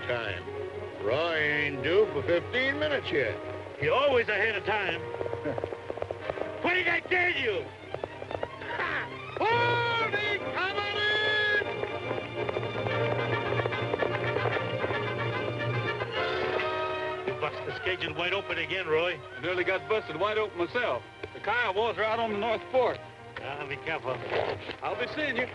time. Roy ain't due for 15 minutes yet. You're always ahead of time. What did I tell you? Hold it! Coming in! You busted the schedule wide open again, Roy. I nearly got busted wide open myself. The Kiowas are out on the North Fork. Be careful. I'll be seeing you.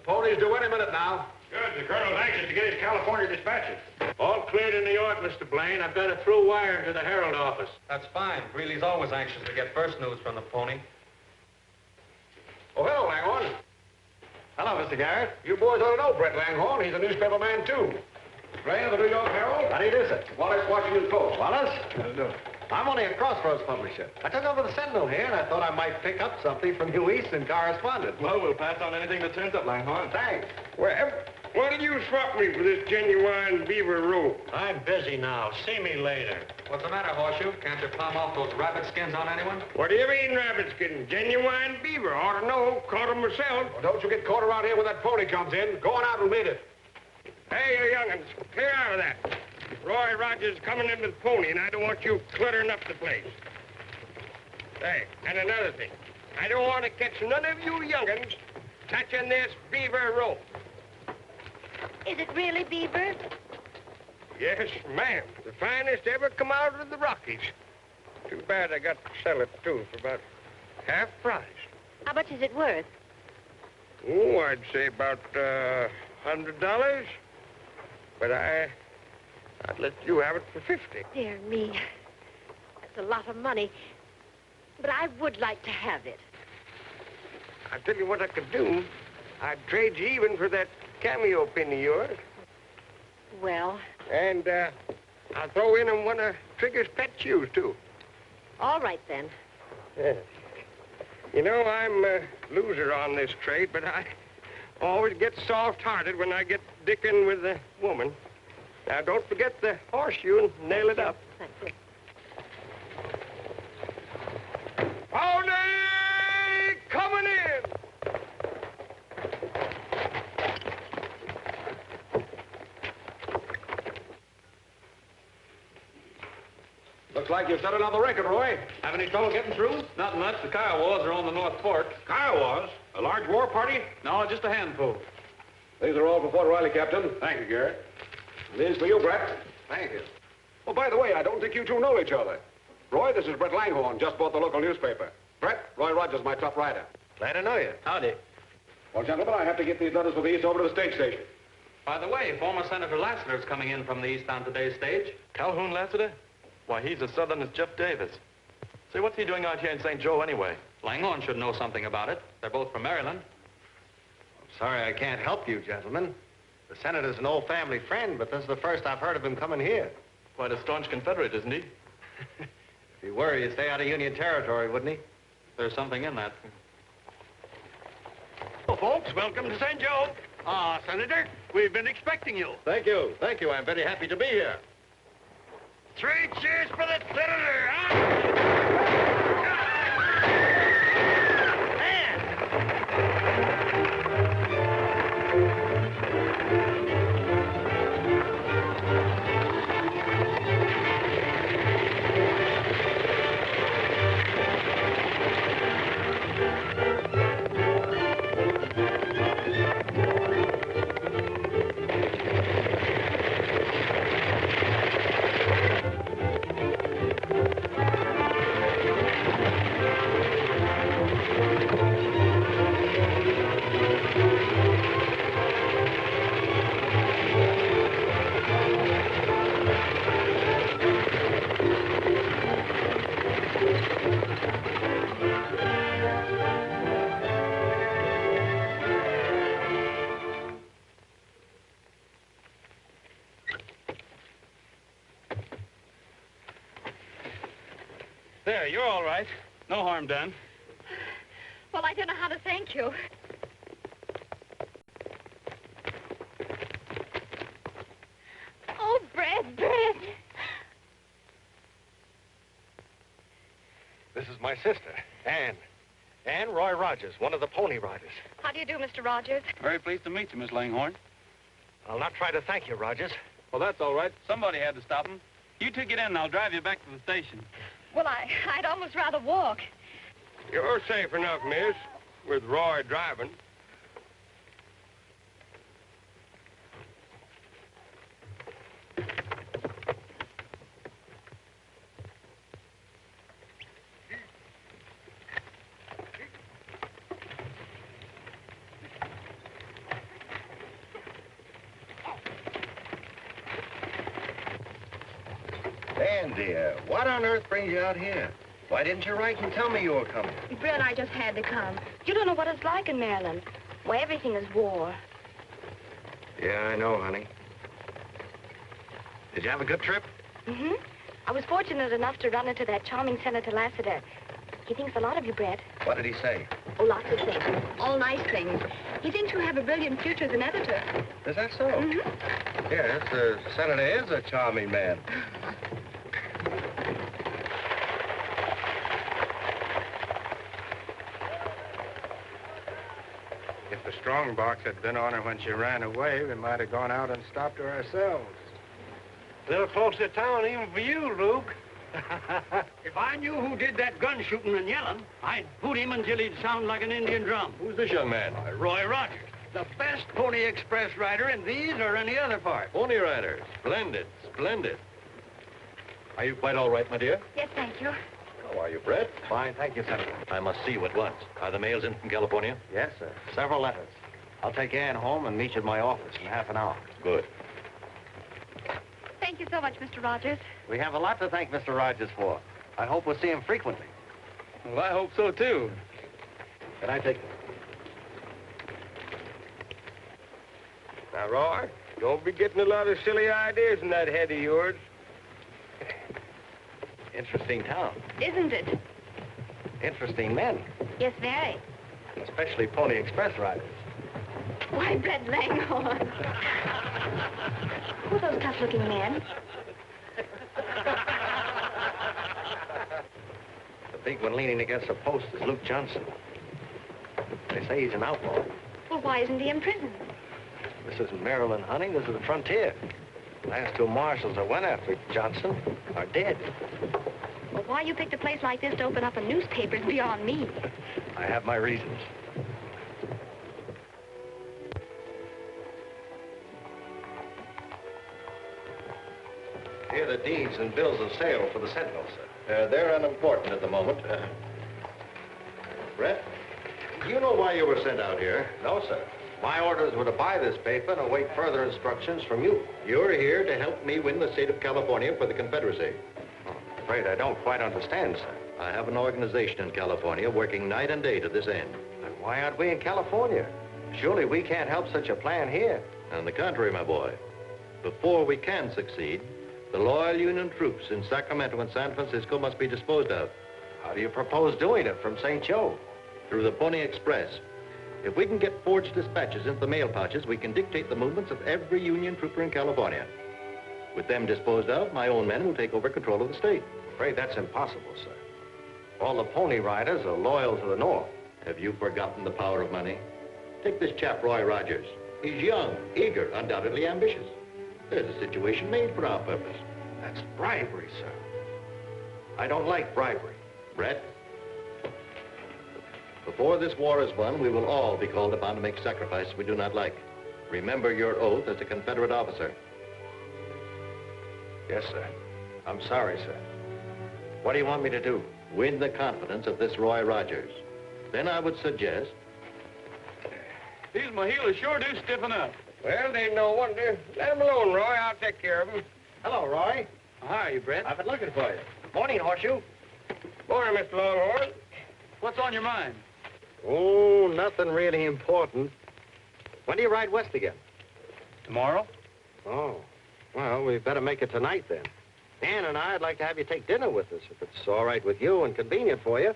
Pony's due any minute now. Good. The colonel's anxious to get his California dispatches. All cleared in New York, Mr. Blaine. I've got a through wire to the Herald office. That's fine. Greeley's always anxious to get first news from the Pony. Oh, hello, Langhorne. Hello, Mr. Garrett. You boys ought to know Brett Langhorne. He's a newspaper man, too. Blaine of the New York Herald. How do you do, sir? Wallace, Washington Post. Wallace? How do you do? I'm only a Crossroads publisher. I took over the Sentinel here, and I thought I might pick up something from you Eastern correspondent. Well, we'll pass on anything that turns up, Langhorne. Thanks. Well, what'll you swap me for this genuine beaver rope? I'm busy now. See me later. What's the matter, Horseshoe? Can't you palm off those rabbit skins on anyone? What do you mean, rabbit skin? Genuine beaver. Ought to know. Caught 'em myself. Well, don't you get caught around here when that pony comes in. Go on out and meet it. Hey, you young'uns, clear out of that. Roy Rogers is coming in with the pony, and I don't want you cluttering up the place. Hey, and another thing. I don't want to catch none of you young'uns touching this beaver rope. Is it really beaver? Yes, ma'am. The finest ever come out of the Rockies. Too bad I got to sell it, too, for about half price. How much is it worth? Oh, I'd say about $100. But I'd let you have it for 50. Dear me. That's a lot of money. But I would like to have it. I'll tell you what I could do. I'd trade you even for that cameo pin of yours. Well, And I'll throw in one of Trigger's pet shoes, too. all right then. Yeah. You know, I'm a loser on this trade, but I always get soft-hearted when I get dicking with a woman. Now, don't forget the horseshoe and nail it up. Thank you. Pony! Coming in! Looks like you've set another record, Roy. Have any trouble getting through? Not much. The Kiowas are on the North Fork. Kiowas? A large war party? No, just a handful. These are all for Fort Riley, Captain. Thank you, Garrett. These for you, Brett. Thank you. Oh, by the way, I don't think you two know each other. Roy, this is Brett Langhorne, just bought the local newspaper. Brett, Roy Rogers, my tough rider. Glad to know you. Howdy. Well, gentlemen, I have to get these letters for the East over to the stage station. By the way, former Senator Lassiter's coming in from the East on today's stage. Calhoun Lassiter? Why, he's as southern as Jeff Davis. Say, what's he doing out here in St. Joe anyway? Langhorne should know something about it. They're both from Maryland. I'm sorry I can't help you, gentlemen. The senator's an old family friend, but this is the first I've heard of him coming here. Quite a staunch Confederate, isn't he? If he were, he'd stay out of Union territory, wouldn't he? There's something in that. Well, folks, welcome to St. Joe. Senator, we've been expecting you. Thank you. Thank you. I'm very happy to be here. 3 cheers for the senator, huh? There, you're all right. No harm done. Well, I don't know how to thank you. Oh, Brad. This is my sister, Anne. Anne Roy Rogers, one of the Pony Riders. How do you do, Mr. Rogers? Very pleased to meet you, Miss Langhorne. I'll not try to thank you, Rogers. Well, that's all right. Somebody had to stop him. You two get in and I'll drive you back to the station. Well, I'd almost rather walk. You're safe enough, miss, with Roy driving. Dan, dear, what on earth brings you out here? Why didn't you write and tell me you were coming? Brett, I just had to come. You don't know what it's like in Maryland. Why, everything is war. Yeah, I know, honey. Did you have a good trip? Mm-hmm. I was fortunate enough to run into that charming Senator Lassiter. He thinks a lot of you, Brett. What did he say? Oh, lots of things. All nice things. He thinks you have a brilliant future as an editor. Is that so? Mm-hmm. Yes, the senator is a charming man. If the strong box had been on her when she ran away, we might have gone out and stopped her ourselves. A little close to town even for you, Luke. If I knew who did that gun shooting and yelling, I'd boot him until he'd sound like an Indian drum. Who's this young man? Roy Rogers, the best Pony Express rider in these or any other part. Pony Rider. Splendid, splendid. Are you quite all right, my dear? Yes, thank you. How are you, Brett? Fine, thank you, Senator. I must see you at once. Are the mails in from California? Yes, sir. Several letters. I'll take Anne home and meet you at my office in half an hour. Good. Thank you so much, Mr. Rogers. We have a lot to thank Mr. Rogers for. I hope we'll see him frequently. Well, I hope so, too. Can I take... Now, Roy, don't be getting a lot of silly ideas in that head of yours. Interesting town. Isn't it? Interesting men. Yes, very. Especially Pony Express riders. Why, Brett Langhorne. Who are those tough-looking men? The big one leaning against a post is Luke Johnson. They say he's an outlaw. Well, why isn't he in prison? This isn't Maryland, honey. This is the frontier. The last two marshals that went after Johnson are dead. Well, why you picked a place like this to open up a newspaper is beyond me. I have my reasons. Here are the deeds and bills of sale for the Sentinel, sir. They're unimportant at the moment. Brett, do you know why you were sent out here? No, sir. My orders were to buy this paper and await further instructions from you. You're here to help me win the state of California for the Confederacy. Oh, I'm afraid I don't quite understand, sir. I have an organization in California working night and day to this end. And why aren't we in California? Surely we can't help such a plan here. On the contrary, my boy. Before we can succeed, the loyal Union troops in Sacramento and San Francisco must be disposed of. How do you propose doing it from St. Joe? Through the Pony Express. If we can get forged dispatches into the mail pouches, we can dictate the movements of every Union trooper in California. With them disposed of, my own men will take over control of the state. I'm afraid that's impossible, sir. All the Pony Riders are loyal to the North. Have you forgotten the power of money? Take this chap, Roy Rogers. He's young, eager, undoubtedly ambitious. There's a situation made for our purpose. That's bribery, sir. I don't like bribery. Brett, before this war is won, we will all be called upon to make sacrifices we do not like. Remember your oath as a Confederate officer. Yes, sir. I'm sorry, sir. What do you want me to do? Win the confidence of this Roy Rogers. Then I would suggest... These Mohilas sure do stiffen up. Well, they ain't no wonder. Let him alone, Roy. I'll take care of him. Hello, Roy. How are you, Brett? I've been looking for you. Morning, Horseshoe. Morning, Mr. Longhorn. What's on your mind? Oh, nothing really important. When do you ride west again? Tomorrow? Oh. Well, we better make it tonight, then. Ann and I'd like to have you take dinner with us, if it's all right with you and convenient for you.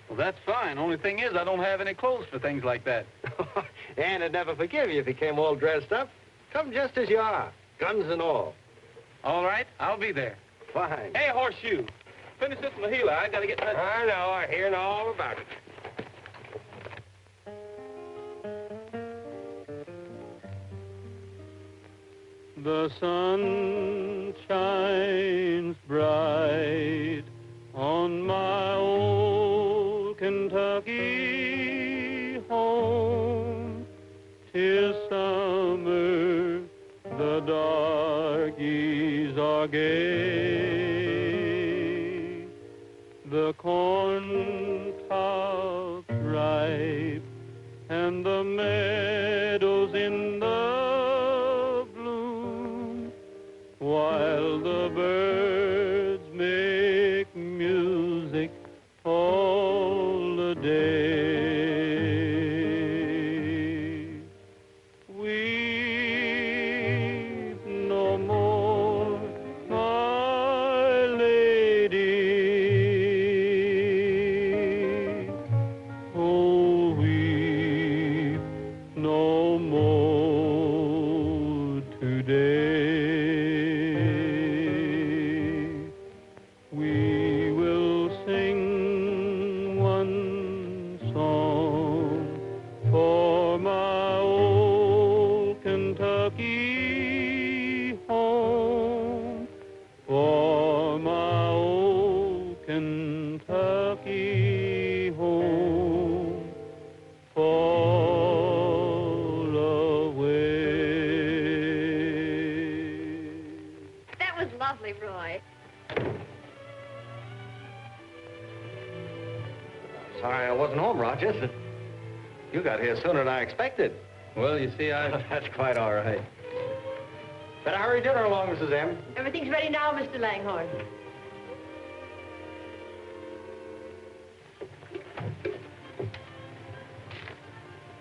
Well, that's fine. Only thing is, I don't have any clothes for things like that. Ann would never forgive you if you came all dressed up. Come just as you are, guns and all. All right, I'll be there. Fine. Hey, Horseshoe, finish this Mahila. I gotta get that. I know, I hear all about it. The sun shines bright on my old Kentucky home. 'Tis summer, the darkies are gay. The corn tops ripe and the meadows in the bloom, while the birds make music all the day. Weep no more, my lady. Oh, weep no more today. We will sing one song for my old Kentucky home, for my old Kentucky home, fall away. That was lovely, Roy. Sorry I wasn't home, Rogers. You got here sooner than I expected. Well, you see, That's quite all right. Better hurry dinner along, Mrs. M. Everything's ready now, Mr. Langhorne.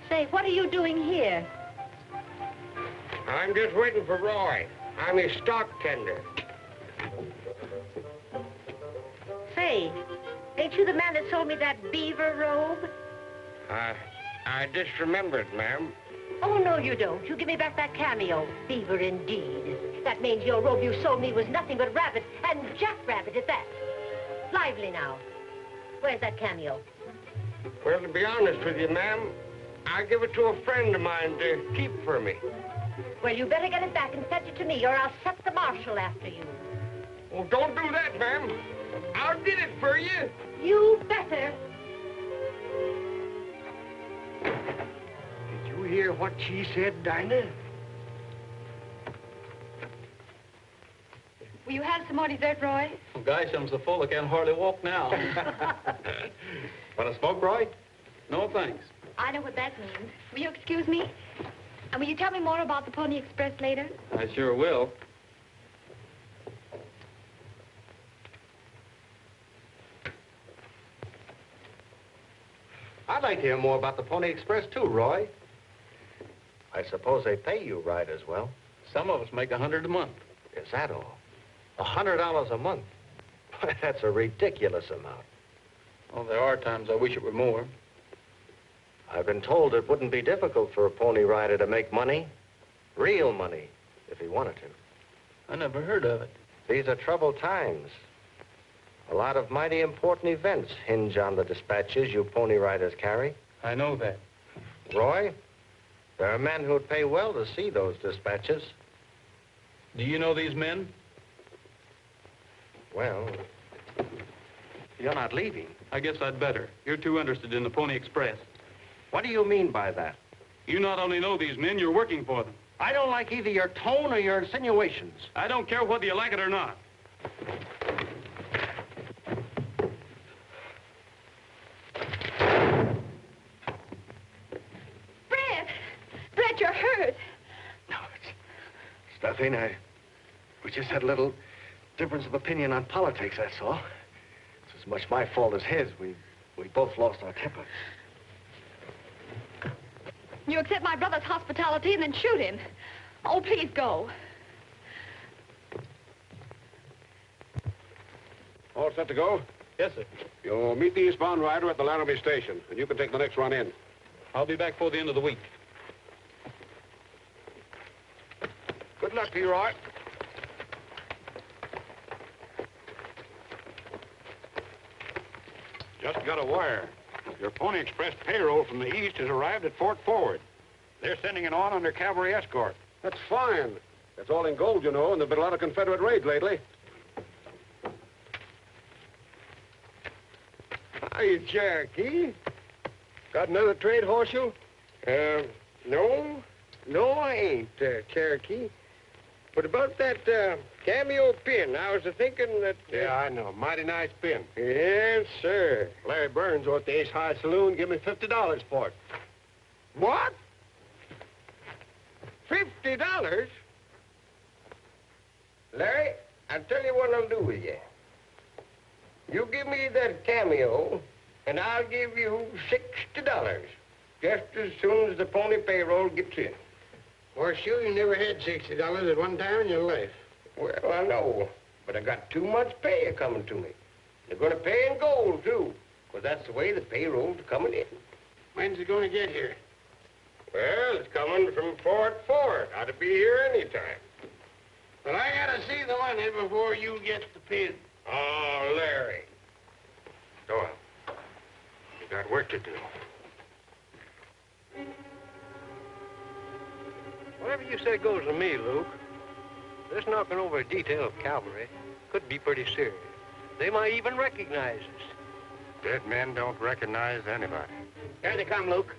Say, what are you doing here? I'm just waiting for Roy. I'm his stock tender. Say, ain't you the man that sold me that beaver robe? I just remembered, ma'am. Oh, no, you don't. You give me back that cameo. Beaver, indeed. That means your robe you sold me was nothing but rabbit, and jackrabbit at that. Lively now. Where's that cameo? Well, to be honest with you, ma'am, I give it to a friend of mine to keep for me. Well, you better get it back and fetch it to me, or I'll set the marshal after you. Oh, don't do that, ma'am. I'll get it for you. You better. Did you hear what she said, Dinah? Will you have some more dessert, Roy? Well, gosh, I'm so full I can't hardly walk now. Want to smoke, Roy? No, thanks. I know what that means. Will you excuse me? And will you tell me more about the Pony Express later? I sure will. I'd like to hear more about the Pony Express, too, Roy. I suppose they pay you right as well. Some of us make $100 a month. Is that all? $100 a month? That's a ridiculous amount. Well, there are times I wish it were more. I've been told it wouldn't be difficult for a pony rider to make money. Real money, if he wanted to. I never heard of it. These are troubled times. A lot of mighty important events hinge on the dispatches you pony riders carry. I know that. Roy, there are men who'd pay well to see those dispatches. Do you know these men? Well, you're not leaving. I guess I'd better. You're too interested in the Pony Express. What do you mean by that? You not only know these men, you're working for them. I don't like either your tone or your insinuations. I don't care whether you like it or not. Brett, you're hurt. No, it's nothing. We just had a little difference of opinion on politics, that's all. It's as much my fault as his. We both lost our temper. You accept my brother's hospitality and then shoot him. Oh, please go. All set to go? Yes, sir. You'll meet the eastbound rider at the Laramie station, and you can take the next run in. I'll be back before the end of the week. Good luck to you, Roy. Just got a wire. Your Pony Express payroll from the east has arrived at Fort Forward. They're sending it on under cavalry escort. That's fine. That's all in gold, you know, and there've been a lot of Confederate raids lately. Hiya, Cherokee. Got another trade horseshoe? No. No, I ain't, Cherokee. But about that cameo pin, I was thinking that... Yeah, I know. Mighty nice pin. Yes, sir. Larry Burns over at the Ace High Saloon give me $50 for it. What? $50? Larry, I'll tell you what I'll do with you. You give me that cameo, and I'll give you $60, just as soon as the pony payroll gets in. Horseshoe, you never had $60 at one time in your life. Well, I know, but I got too much pay coming to me. They're going to pay in gold, too, because that's the way the payroll's coming in. When's it going to get here? Well, it's coming from Fort Forward. Ought to be here any time. But I got to see the money before you get the pin. Oh, Larry. Go on. You got work to do. Whatever you say goes to me, Luke. This knocking over a detail of cavalry could be pretty serious. They might even recognize us. Dead men don't recognize anybody. Here they come, Luke.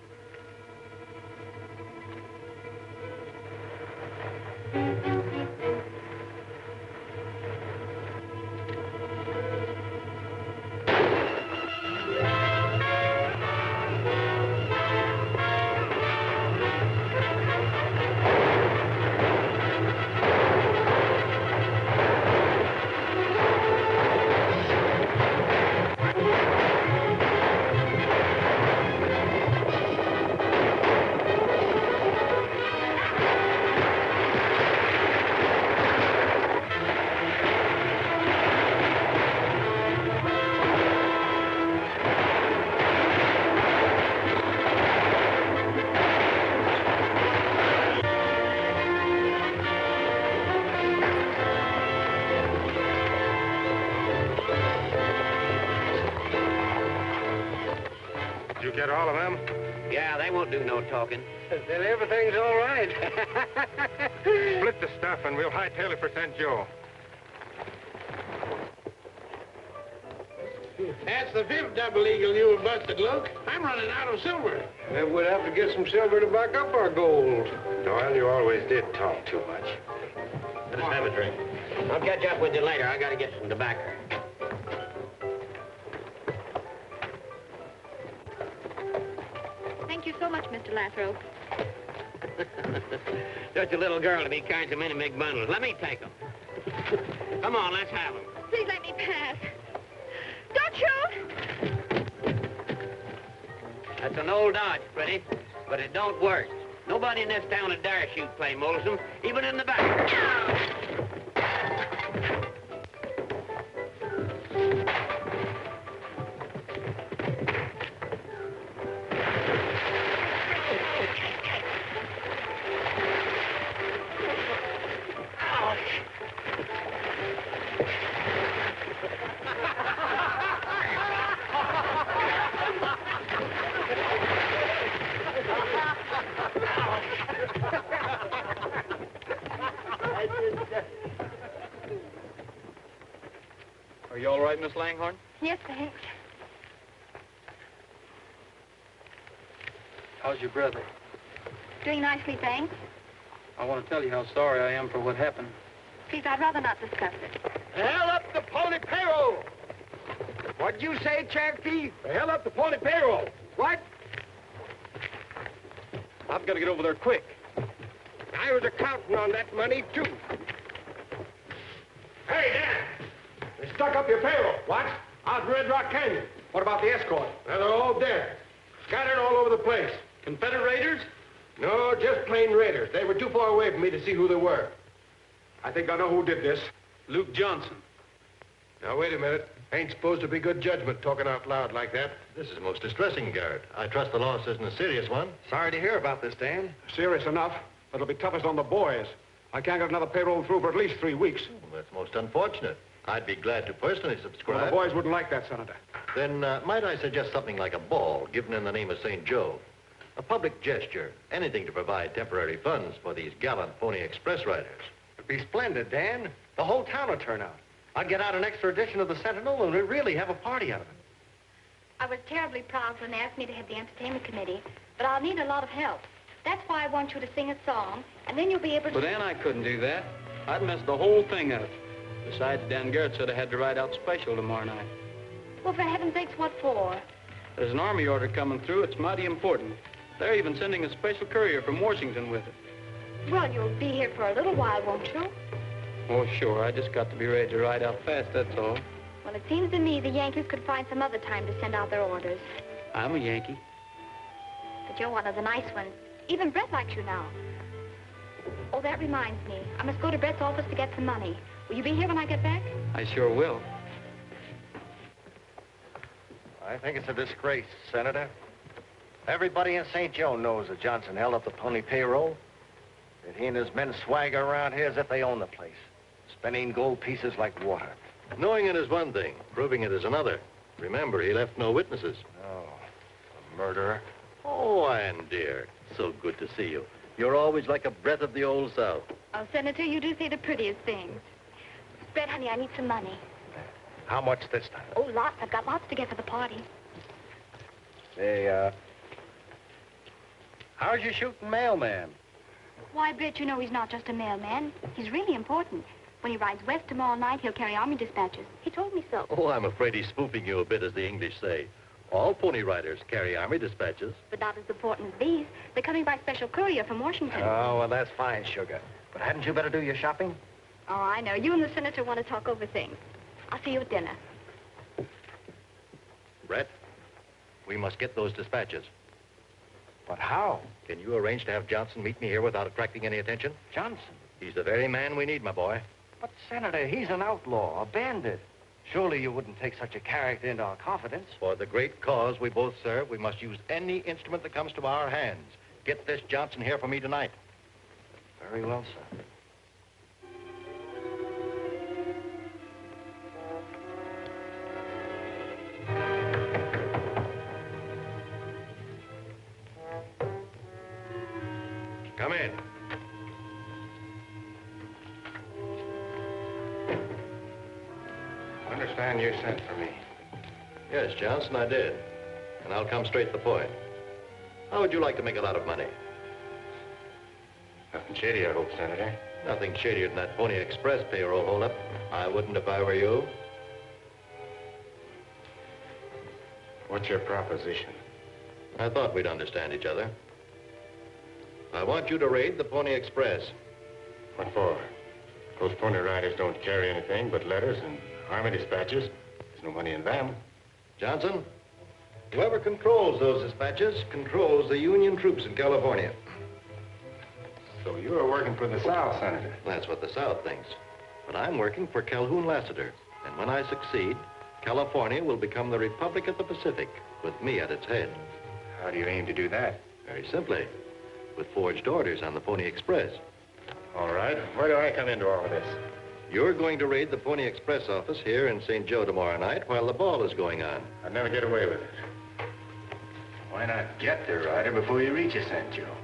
Get all of them? Yeah, they won't do no talking. Then everything's all right. Split the stuff and we'll hightail it for St. Joe. That's the fifth double eagle you were busted, Luke. I'm running out of silver. Then we'll have to get some silver to back up our gold. Doyle, you always did talk too much. Let us have a drink. I'll catch up with you later. I gotta get some tobacco. Thank you so much, Mr. Lassiter. Such a little girl to be carrying so many big bundles. Let me take them. Come on, let's have them. Please let me pass. Don't shoot! That's an old dodge, pretty, but it don't work. Nobody in this town would dare shoot Clay Molson, even in the back. Are you all right, Miss Langhorne? Yes, thanks. How's your brother? Doing nicely, thanks. I want to tell you how sorry I am for what happened. Please, I'd rather not discuss it. The hell up the pony payroll! What'd you say, Cherokee? The hell up the pony payroll! What? I've got to get over there quick. I was accounting on that money, too. Hey, Dan! They stuck up your payroll. What? Out in Red Rock Canyon. What about the escort? Well, they're all dead. Scattered all over the place. Confederate raiders? No, just plain raiders. They were too far away from me to see who they were. I think I know who did this. Luke Johnson. Now, wait a minute. Ain't supposed to be good judgment talking out loud like that. This is most distressing, Garrett. I trust the loss isn't a serious one. Sorry to hear about this, Dan. Serious enough, but it'll be toughest on the boys. I can't get another payroll through for at least 3 weeks. Well, that's most unfortunate. I'd be glad to personally subscribe. Well, the boys wouldn't like that, Senator. Then might I suggest something like a ball given in the name of St. Joe? A public gesture, anything to provide temporary funds for these gallant Pony Express riders. It'd be splendid, Dan. The whole town would turn out. I'd get out an extra edition of the Sentinel and we'd really have a party out of it. I was terribly proud when they asked me to head the entertainment committee, but I'll need a lot of help. That's why I want you to sing a song, and then you'll be able to... But Ann, I couldn't do that. I'd mess the whole thing up. Besides, Dan Garrett said I had to ride out special tomorrow night. Well, for heaven's sakes, what for? There's an army order coming through. It's mighty important. They're even sending a special courier from Washington with it. Well, you'll be here for a little while, won't you? Oh, sure. I just got to be ready to ride out fast, that's all. Well, it seems to me the Yankees could find some other time to send out their orders. I'm a Yankee. But you're one of the nice ones. Even Brett likes you now. Oh, that reminds me. I must go to Brett's office to get some money. Will you be here when I get back? I sure will. I think it's a disgrace, Senator. Everybody in St. Joe knows that Johnson held up the Pony payroll. That he and his men swagger around here as if they own the place, spending gold pieces like water. Knowing it is one thing, proving it is another. Remember, he left no witnesses. Oh, a murderer. Oh, Ann, dear. So good to see you. You're always like a breath of the old South. Oh, Senator, you do say the prettiest things. Brett, honey, I need some money. How much this time? Oh, lots. I've got lots to get for the party. Say, how's your shooting mailman? Why, Brett, you know he's not just a mailman. He's really important. When he rides west tomorrow night, he'll carry army dispatches. He told me so. Oh, I'm afraid he's spoofing you a bit, as the English say. All pony riders carry army dispatches. But not as important as these. They're coming by special courier from Washington. Oh, well, that's fine, sugar. But hadn't you better do your shopping? Oh, I know. You and the senator want to talk over things. I'll see you at dinner. Brett, we must get those dispatches. But how? Can you arrange to have Johnson meet me here without attracting any attention? Johnson? He's the very man we need, my boy. But, Senator, he's an outlaw, a bandit. Surely you wouldn't take such a character into our confidence. For the great cause we both serve, we must use any instrument that comes to our hands. Get this Johnson here for me tonight. Very well, sir. Come in. I understand you sent for me. Yes, Johnson, I did. And I'll come straight to the point. How would you like to make a lot of money? Nothing shady, I hope, Senator. Nothing shadier than that Pony Express payroll holdup. I wouldn't if I were you. What's your proposition? I thought we'd understand each other. I want you to raid the Pony Express. What for? Those pony riders don't carry anything but letters and army dispatches. There's no money in them. Johnson, whoever controls those dispatches controls the Union troops in California. So you're working for the South, Senator? That's what the South thinks. But I'm working for Calhoun Lassiter. And when I succeed, California will become the Republic of the Pacific, with me at its head. How do you aim to do that? Very simply, with forged orders on the Pony Express. All right. Where do I come into all of this? You're going to raid the Pony Express office here in St. Joe tomorrow night while the ball is going on. I'd never get away with it. Why not get the rider before you reach St. Joe?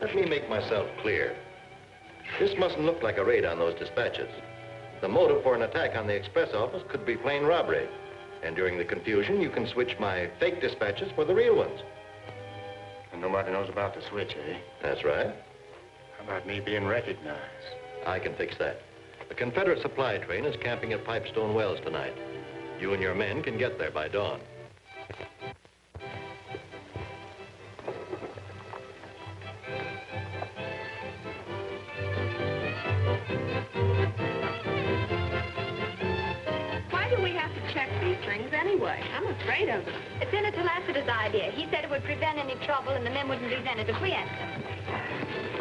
Let me make myself clear. This mustn't look like a raid on those dispatches. The motive for an attack on the express office could be plain robbery. And during the confusion, you can switch my fake dispatches for the real ones. And nobody knows about the switch, eh? That's right. How about me being recognized? I can fix that. The Confederate supply train is camping at Pipestone Wells tonight. You and your men can get there by dawn. Why do we have to check these things anyway? I'm afraid of them. It's Senator Lassiter's idea. He said it would prevent any trouble and the men wouldn't lose any if we asked them.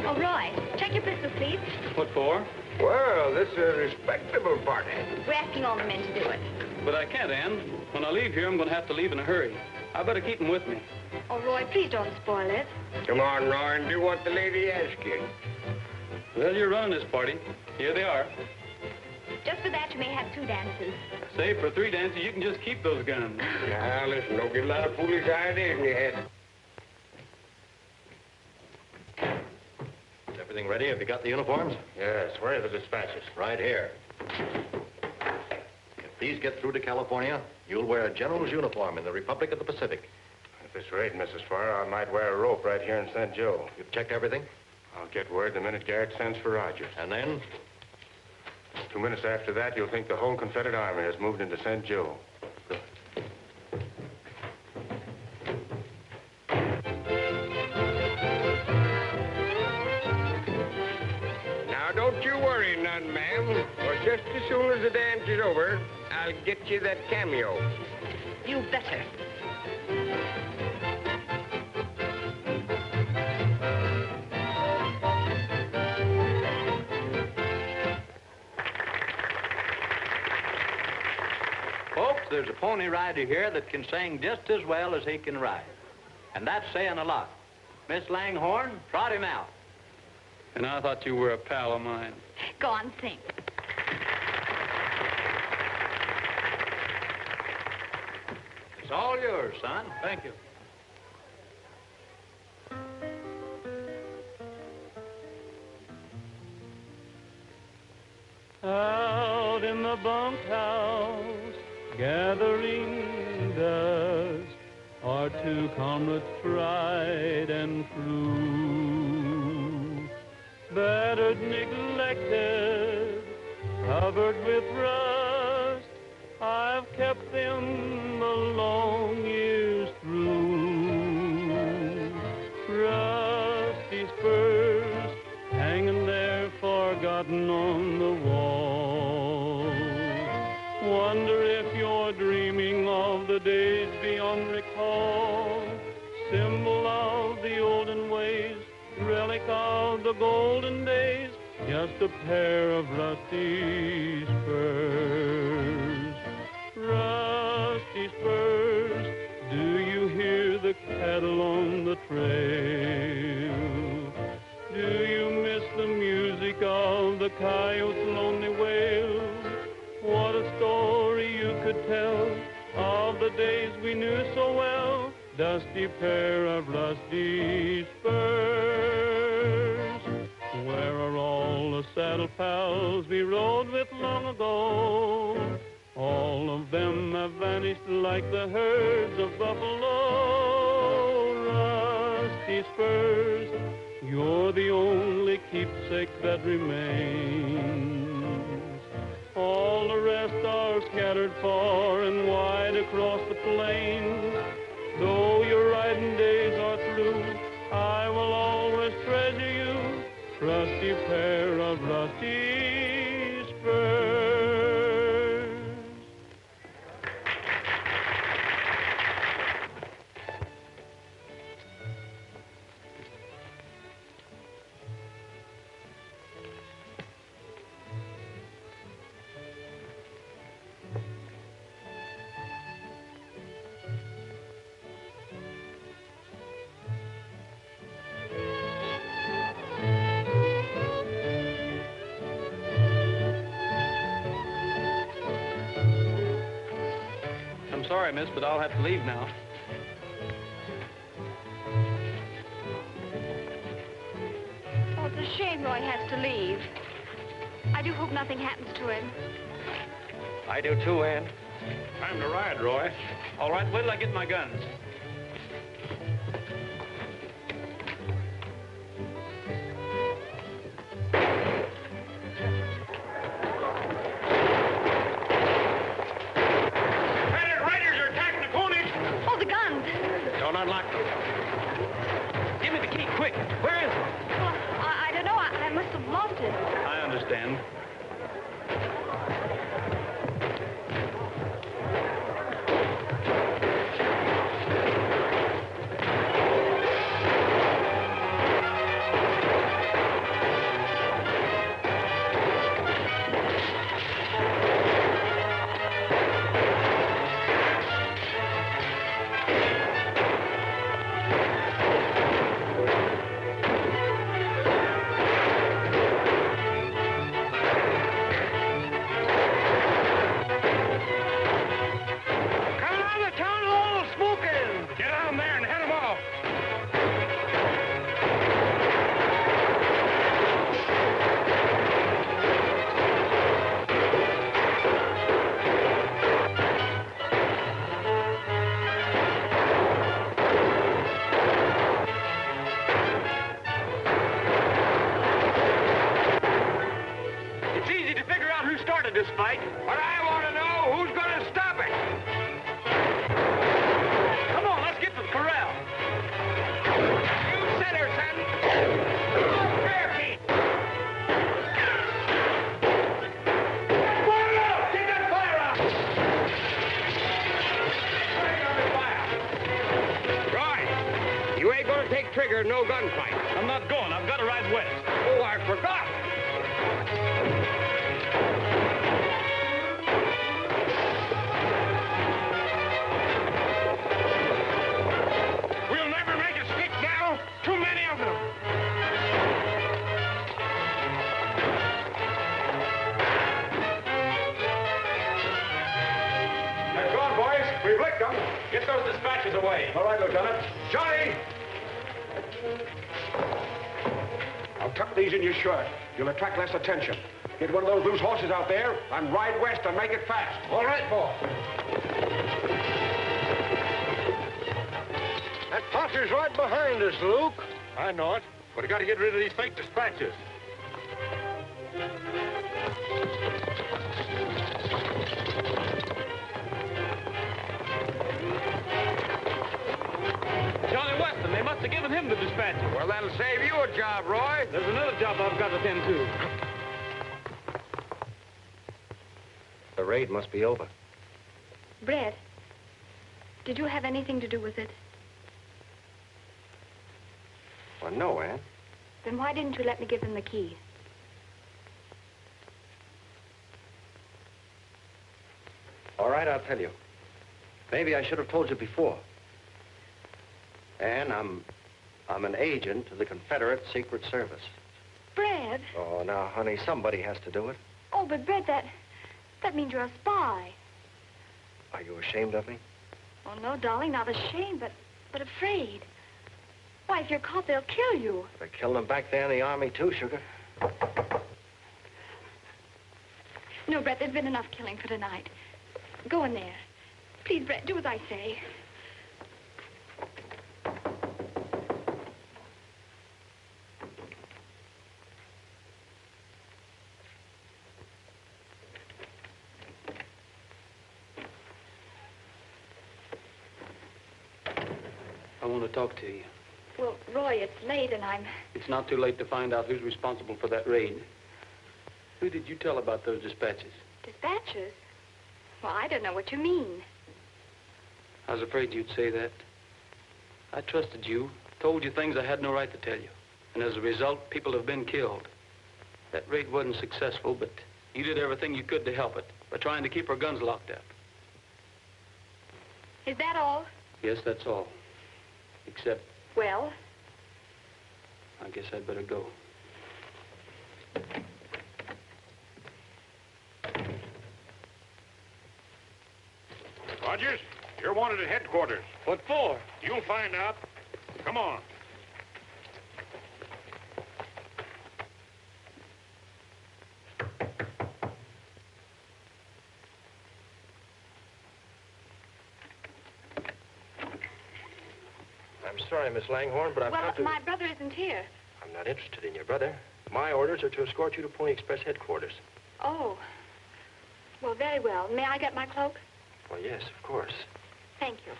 Oh, Roy, check your pistol, please. What for? Well, this is a respectable party. We're asking all the men to do it. But I can't, Ann. When I leave here, I'm going to have to leave in a hurry. I better keep them with me. Oh, Roy, please don't spoil it. Come on, Roy, and do what the lady asks you. Well, you're running this party. Here they are. Just for that, you may have 2 dances. Save for 3 dances, you can just keep those guns. Now, listen, don't get a lot of foolish ideas in your head. Is everything ready? Have you got the uniforms? Yes, where are the dispatches? Right here. If these get through to California, you'll wear a general's uniform in the Republic of the Pacific. At this rate, Mrs. Farr, I might wear a rope right here in St. Joe. You've checked everything? I'll get word the minute Garrett sends for Rogers. And then? 2 minutes after that, you'll think the whole Confederate Army has moved into St. Joe. Good. Now, don't you worry none, ma'am. For just as soon as the dance is over, I'll get you that cameo. You better. Folks, there's a pony rider here that can sing just as well as he can ride. And that's saying a lot. Miss Langhorne, trot him out. And I thought you were a pal of mine. Go on, sing. It's all yours, son. Thank you. Out in the bunkhouse, gathering dust, are 2 comrades tried and true. Battered, neglected, covered with rust, I've kept them the long years through. Rusty spurs hanging there forgotten on the wall. Wonder if you're dreaming of the days beyond recall. Symbol of the olden ways, relic of the golden days, just a pair of rusty spurs. Rusty spurs, do you hear the cattle on the trail? Do you miss the music of the coyote's lonely wail? What a story you could tell of the days we knew so well. Dusty pair of rusty spurs. Where are all the saddle pals we rode with long ago? All of them have vanished like the herds of buffalo. Rusty spurs, you're the only keepsake that remains. All the rest are scattered far and wide across the plains. Though your riding days are through, I will always treasure you, trusty pair of rusty spurs. Sorry, miss, but I'll have to leave now. Oh, it's a shame Roy has to leave. I do hope nothing happens to him. I do too, Ann. Time to ride, Roy. All right, wait till I get my guns. Don't unlock them. Give me the key, quick. Where is it? Well, I don't know. I must have lost it. I understand. started this fight. But I want to know who's going to stop it. Come on, let's get to the corral. You said her, son. Fair, Pete. Fire out! Get that fire out! Roy, you ain't going to take trigger, no gunfight. I'm not going. I've got to ride west. Oh, I forgot. We'll never make a stick now. Too many of them. They're gone, boys. We've licked them. Get those dispatches away. All right, Lieutenant. Johnny! I'll tuck these in your shirt. You'll attract less attention. Get one of those loose horses out there and ride west and make it fast. All right, boy. That posse's right behind us, Luke. I know it, but I got to get rid of these fake dispatches. Johnny Weston, they must have given him the dispatches. Well, that'll save you a job, Roy. There's another job I've got to attend to. The raid must be over. Brett, did you have anything to do with it? Well, no, Ann. Then why didn't you let me give them the key? All right, I'll tell you. Maybe I should have told you before. Ann, I'm an agent of the Confederate Secret Service. Brett! Oh, now, honey, somebody has to do it. Oh, but Brett, that means you're a spy. Are you ashamed of me? Oh, no, darling, not ashamed, but afraid. Why, if you're caught, they'll kill you. They killed them back there in the army, too, sugar. No, Brett, there's been enough killing for tonight. Go in there. Please, Brett, do as I say. I want to talk to you. Well, Roy, it's late and I'm... It's not too late to find out who's responsible for that raid. Who did you tell about those dispatches? Dispatches? Well, I don't know what you mean. I was afraid you'd say that. I trusted you, told you things I had no right to tell you. And as a result, people have been killed. That raid wasn't successful, but you did everything you could to help it by trying to keep our guns locked up. Is that all? Yes, that's all. Except, Well? I guess I'd better go. Rogers, you're wanted at headquarters. What for? You'll find out. Come on. I'm sorry, Miss Langhorne, but I've Well, got to... my brother isn't here. I'm not interested in your brother. My orders are to escort you to Pony Express headquarters. Oh. Well, very well. May I get my cloak? Well, yes, of course. Thank you.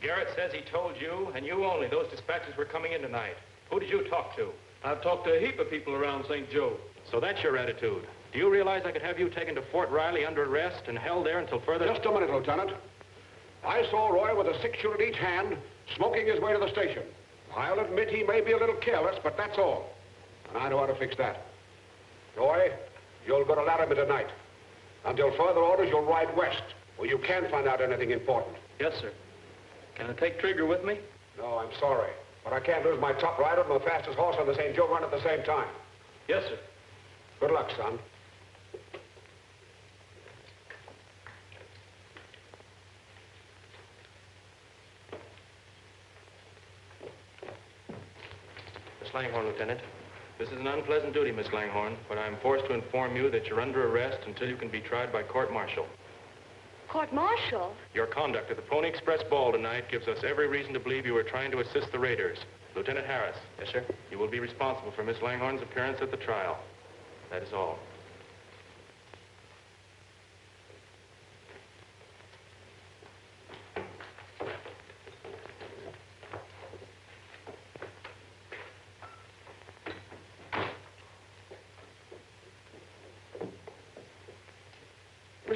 Garrett says he told you, and you only, those dispatches were coming in tonight. Who did you talk to? I've talked to a heap of people around St. Joe. So that's your attitude. Do you realize I could have you taken to Fort Riley under arrest and held there until further... Just a minute, Lieutenant. I saw Roy with a 6-shooter in each hand, smoking his way to the station. I'll admit he may be a little careless, but that's all. And I know how to fix that. Roy, you'll go to Laramie tonight. Until further orders, you'll ride west, where you can find out anything important. Yes, sir. Can I take Trigger with me? No, I'm sorry. But I can't lose my top rider and my fastest horse on the St. Joe run at the same time. Yes, sir. Good luck, son. Miss Langhorne, Lieutenant. This is an unpleasant duty, Miss Langhorne, but I'm forced to inform you that you're under arrest until you can be tried by court-martial. Court-martial? Your conduct at the Pony Express ball tonight gives us every reason to believe you were trying to assist the raiders. Lieutenant Harris. Yes, sir? You will be responsible for Miss Langhorne's appearance at the trial. That is all.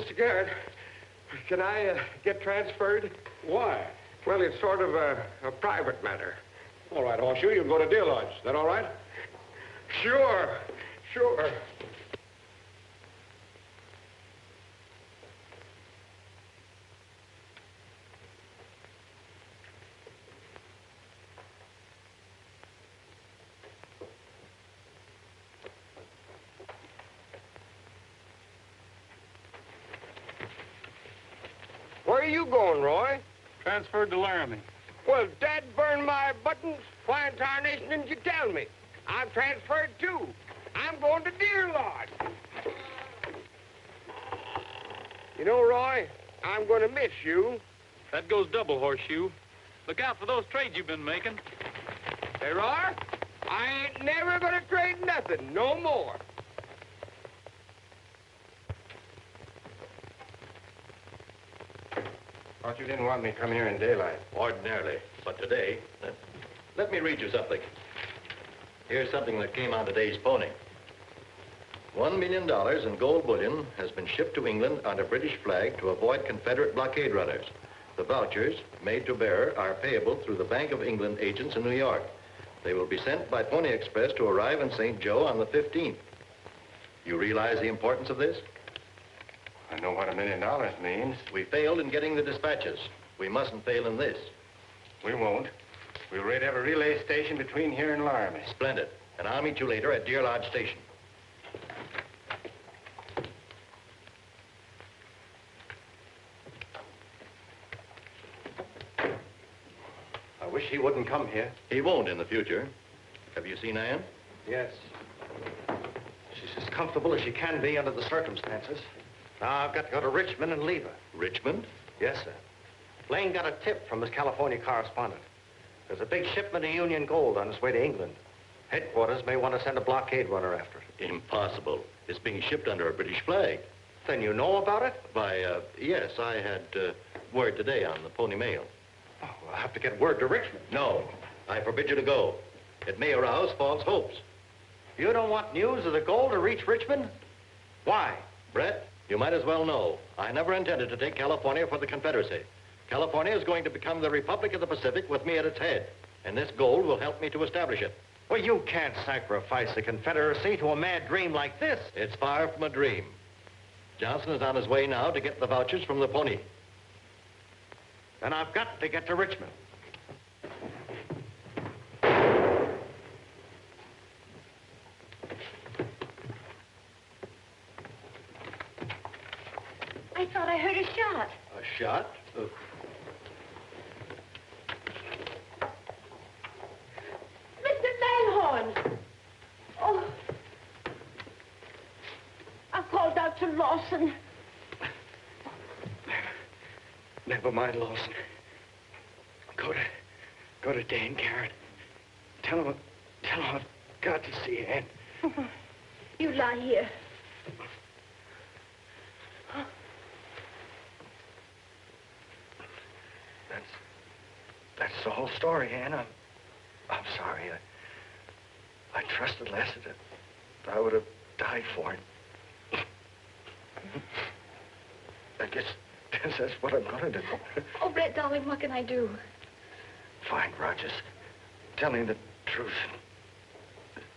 Mr. Garrett, can I get transferred? Why? Well, it's sort of a private matter. All right, Horseshoe, you can go to Deer Lodge. Is that all right? Sure, sure. Where are you going, Roy? Transferred to Laramie. Well, Dad burned my buttons. Why in tarnation didn't you tell me? I'm transferred too. I'm going to Deer Lodge. You know, Roy, I'm going to miss you. That goes double, Horseshoe. Look out for those trades you've been making. Hey, Roy, I ain't never going to trade nothing, no more. Thought you didn't want me to come here in daylight. Ordinarily, but today, let me read you something. Here's something that came on today's pony. $1 million in gold bullion has been shipped to England under British flag to avoid Confederate blockade runners. The vouchers, made to bearer, are payable through the Bank of England agents in New York. They will be sent by Pony Express to arrive in St. Joe on the 15th. You realize the importance of this? I know what $1 million means. We failed in getting the dispatches. We mustn't fail in this. We won't. We'll raid every relay station between here and Laramie. Splendid. And I'll meet you later at Deer Lodge Station. I wish he wouldn't come here. He won't in the future. Have you seen Ann? Yes. She's as comfortable as she can be under the circumstances. Now I've got to go to Richmond and leave her. Richmond? Yes, sir. Lane got a tip from his California correspondent. There's a big shipment of Union gold on its way to England. Headquarters may want to send a blockade runner after it. Impossible. It's being shipped under a British flag. Then you know about it? Yes, I had word today on the Pony Mail. Oh, I'll have to get word to Richmond. No, I forbid you to go. It may arouse false hopes. You don't want news of the gold to reach Richmond? Why? Brett, you might as well know. I never intended to take California for the Confederacy. California is going to become the Republic of the Pacific with me at its head. And this gold will help me to establish it. Well, you can't sacrifice the Confederacy to a mad dream like this. It's far from a dream. Johnson is on his way now to get the vouchers from the Pony. Then I've got to get to Richmond. I thought I heard a shot. A shot? Mr. Langhorne! Oh. I called out to Lawson. Never mind, Lawson. Go to Dan Garrett. Tell him I've got to see Ann. You lie here. That's the whole story, Ann. I'm sorry. I trusted Lassiter. I would have died for him. I guess that's what I'm gonna do. Oh, Brett, darling, what can I do? Find Rogers. Tell him the truth.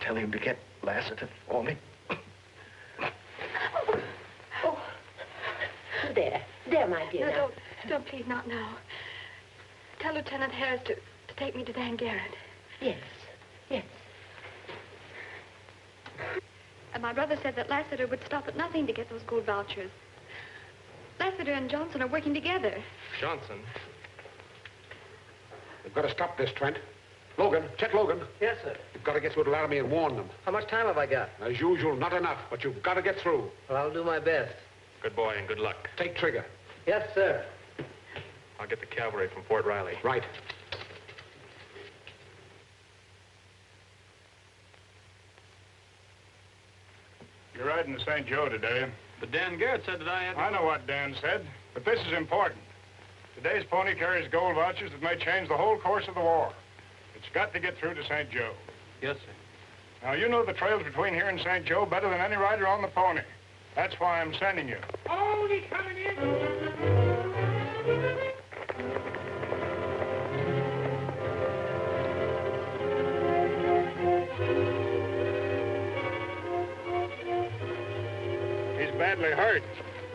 Tell him to get Lassiter for me. Oh. There, my dear. No, don't, please, not now. Tell Lieutenant Harris to take me to Dan Garrett. Yes. And my brother said that Lassiter would stop at nothing to get those gold vouchers. Lassiter and Johnson are working together. Johnson? We've got to stop this, Trent. Logan, check Logan. Yes, sir. You've got to get through to Laramie and warn them. How much time have I got? As usual, not enough, but you've got to get through. Well, I'll do my best. Good boy and good luck. Take trigger. Yes, sir. I'll get the cavalry from Fort Riley. Right. You're riding to St. Joe today. But Dan Garrett said that I had to... I know what Dan said, but this is important. Today's pony carries gold vouchers that may change the whole course of the war. It's got to get through to St. Joe. Yes, sir. Now, you know the trails between here and St. Joe better than any rider on the pony. That's why I'm sending you. Oh, he's coming in. He's badly hurt.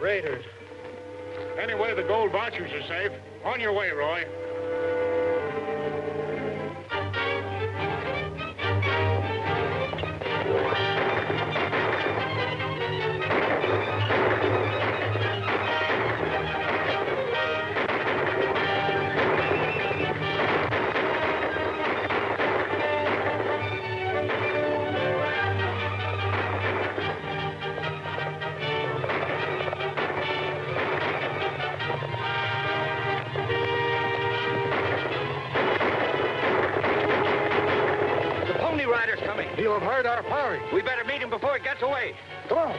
Raiders. Anyway, the gold vouchers are safe. On your way, Roy. You have heard our firing. We better meet him before he gets away. Come on.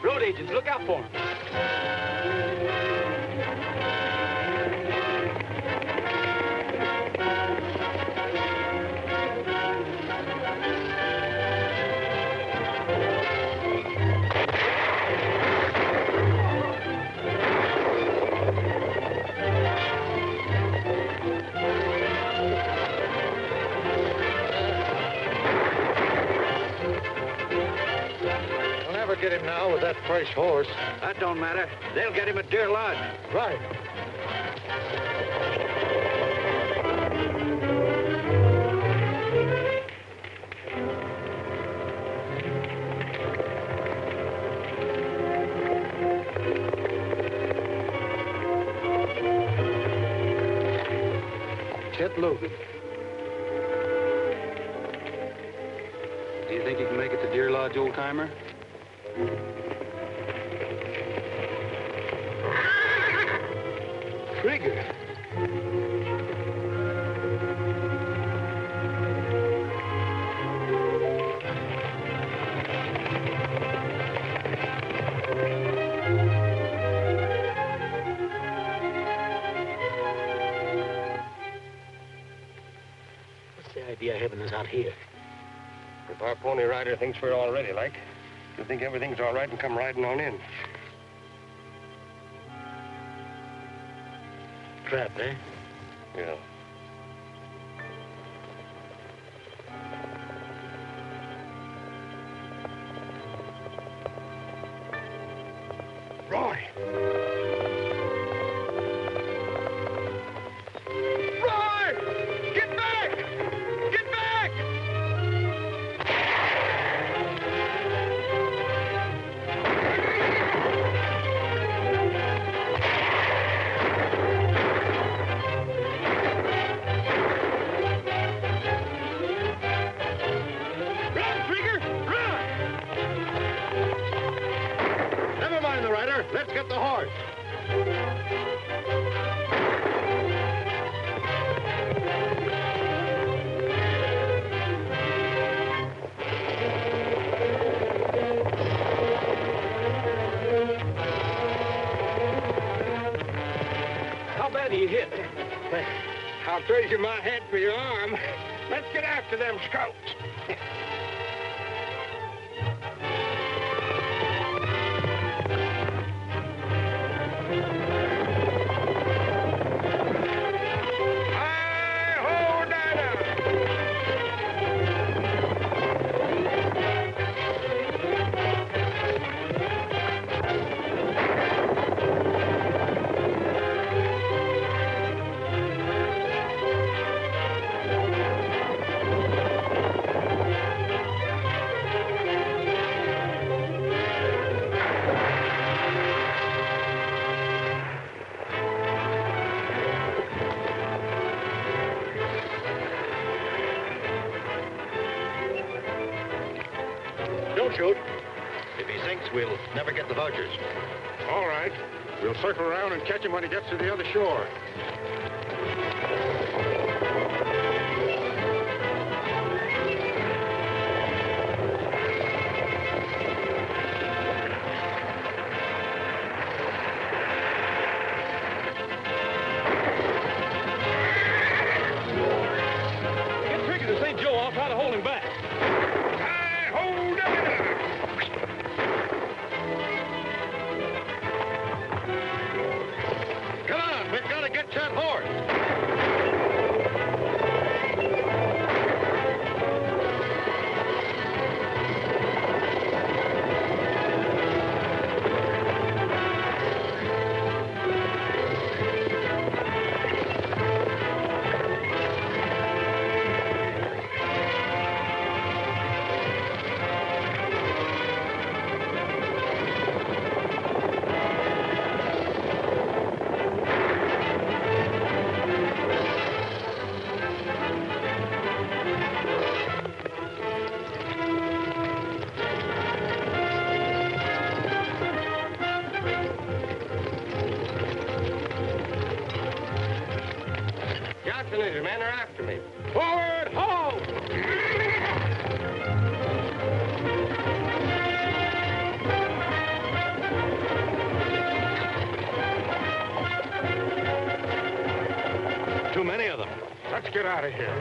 Road agents, look out for him. We'll never get him now with that fresh horse. That don't matter. They'll get him at Deer Lodge. Right. Chet Logan. Do you think you can make it to Deer Lodge, old-timer? Trigger. What's the idea of having us out here? If our pony rider thinks we're all ready, like, he'll think everything's all right and come riding on in. Trap, eh? Yeah. Roy! Roy! Get back! Get back! Run, Trigger! Run! Never mind the rider. Let's get the horse. How bad are you hit? I'll trade you my head for your arm. Let's get after them scouts. Hi-ho, Dinah! shoot. If he sinks, we'll never get the vouchers. All right. We'll circle around and catch him when he gets to the other shore. Get Trigger to St. Joe. I'll try to hold him back. Hold up! Come on, we've got to get that horse. Johnson and his men are after me. Forward, hold! Too many of them. Let's get out of here.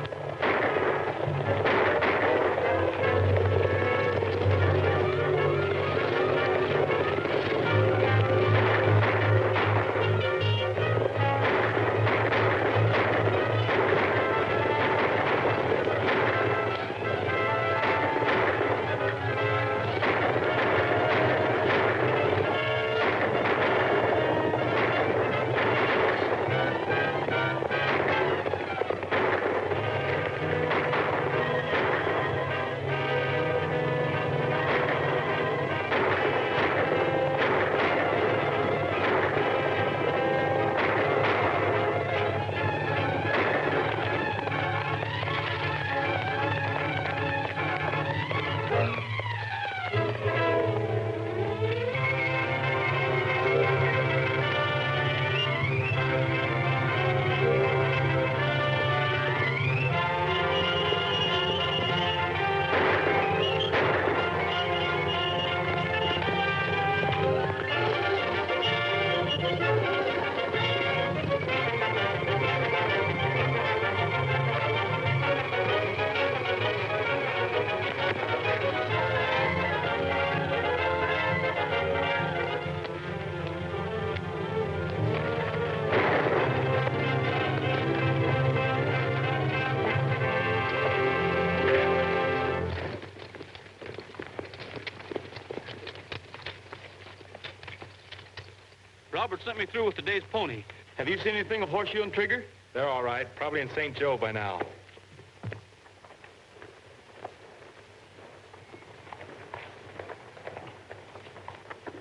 Robert sent me through with today's pony. Have you seen anything of Horseshoe and Trigger? They're all right. Probably in St. Joe by now.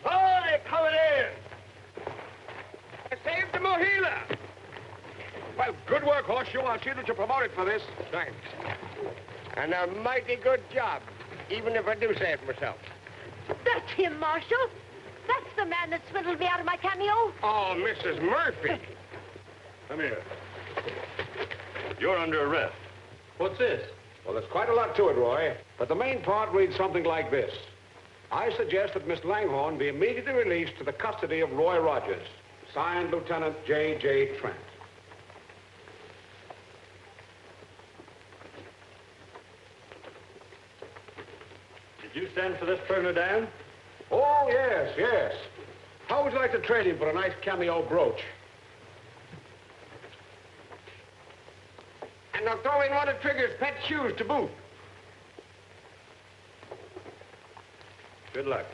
Oh, they're coming in! I saved the Mohila! Well, good work, Horseshoe. I'll see that you're promoted for this. Thanks. And a mighty good job, even if I do say it myself. That's him, Marshal. That's the man that swindled me out of my cameo. Oh, Mrs. Murphy. Come here. You're under arrest. What's this? Well, there's quite a lot to it, Roy. But the main part reads something like this. I suggest that Miss Langhorne be immediately released to the custody of Roy Rogers. Signed, Lieutenant J.J. Trent. Did you send for this prisoner, Dan? Oh, yes, yes. How would you like to trade him for a nice cameo brooch? And I'll throw in one of Trigger's pet shoes to boot. Good luck.